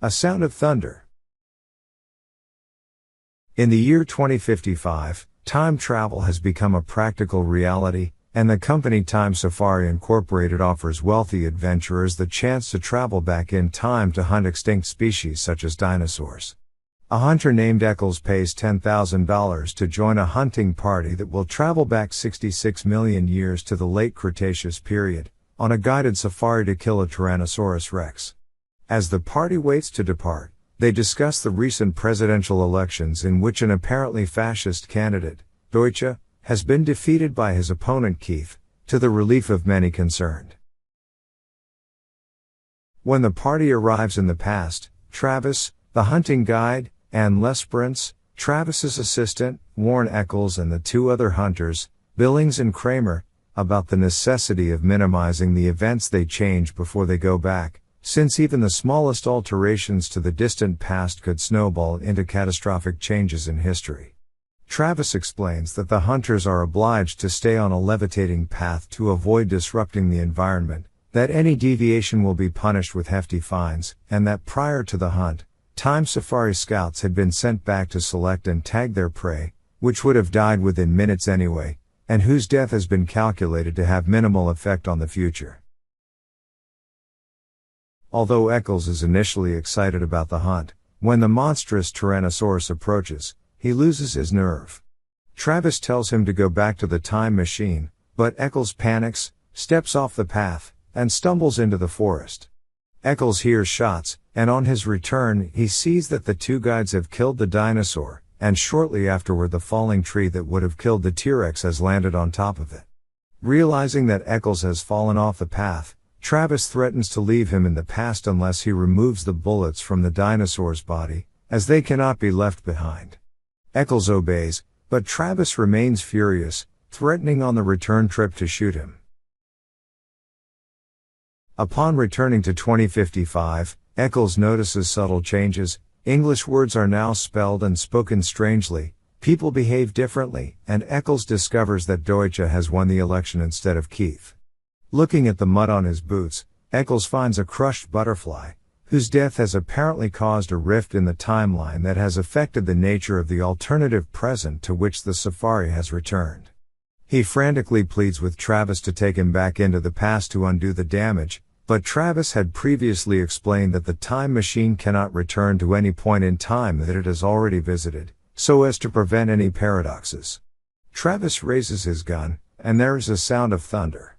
A sound of thunder. In the year 2055, time travel has become a practical reality, and the company Time Safari Incorporated offers wealthy adventurers the chance to travel back in time to hunt extinct species such as dinosaurs. A hunter named Eccles pays $10,000 to join a hunting party that will travel back 66 million years to the late Cretaceous period, on a guided safari to kill a Tyrannosaurus rex. As the party waits to depart, they discuss the recent presidential elections in which an apparently fascist candidate, Deutsche, has been defeated by his opponent Keith, to the relief of many concerned. When the party arrives in the past, Travis, the hunting guide, Anne Lesperance, Travis's assistant, warn Eccles and the two other hunters, Billings and Kramer, about the necessity of minimizing the events they change before they go back, since even the smallest alterations to the distant past could snowball into catastrophic changes in history. Travis explains that the hunters are obliged to stay on a levitating path to avoid disrupting the environment, that any deviation will be punished with hefty fines, and that prior to the hunt, Time Safari scouts had been sent back to select and tag their prey, which would have died within minutes anyway, and whose death has been calculated to have minimal effect on the future. Although Eccles is initially excited about the hunt, when the monstrous Tyrannosaurus approaches, he loses his nerve. Travis tells him to go back to the time machine, but Eccles panics, steps off the path, and stumbles into the forest. Eccles hears shots, and on his return he sees that the two guides have killed the dinosaur, and shortly afterward the falling tree that would have killed the T-Rex has landed on top of it. Realizing that Eccles has fallen off the path, Travis threatens to leave him in the past unless he removes the bullets from the dinosaur's body, as they cannot be left behind. Eccles obeys, but Travis remains furious, threatening on the return trip to shoot him. Upon returning to 2055, Eccles notices subtle changes. English words are now spelled and spoken strangely, people behave differently, and Eccles discovers that Deutsche has won the election instead of Keith. Looking at the mud on his boots, Eccles finds a crushed butterfly, whose death has apparently caused a rift in the timeline that has affected the nature of the alternative present to which the safari has returned. He frantically pleads with Travis to take him back into the past to undo the damage, but Travis had previously explained that the time machine cannot return to any point in time that it has already visited, so as to prevent any paradoxes. Travis raises his gun, and there is a sound of thunder.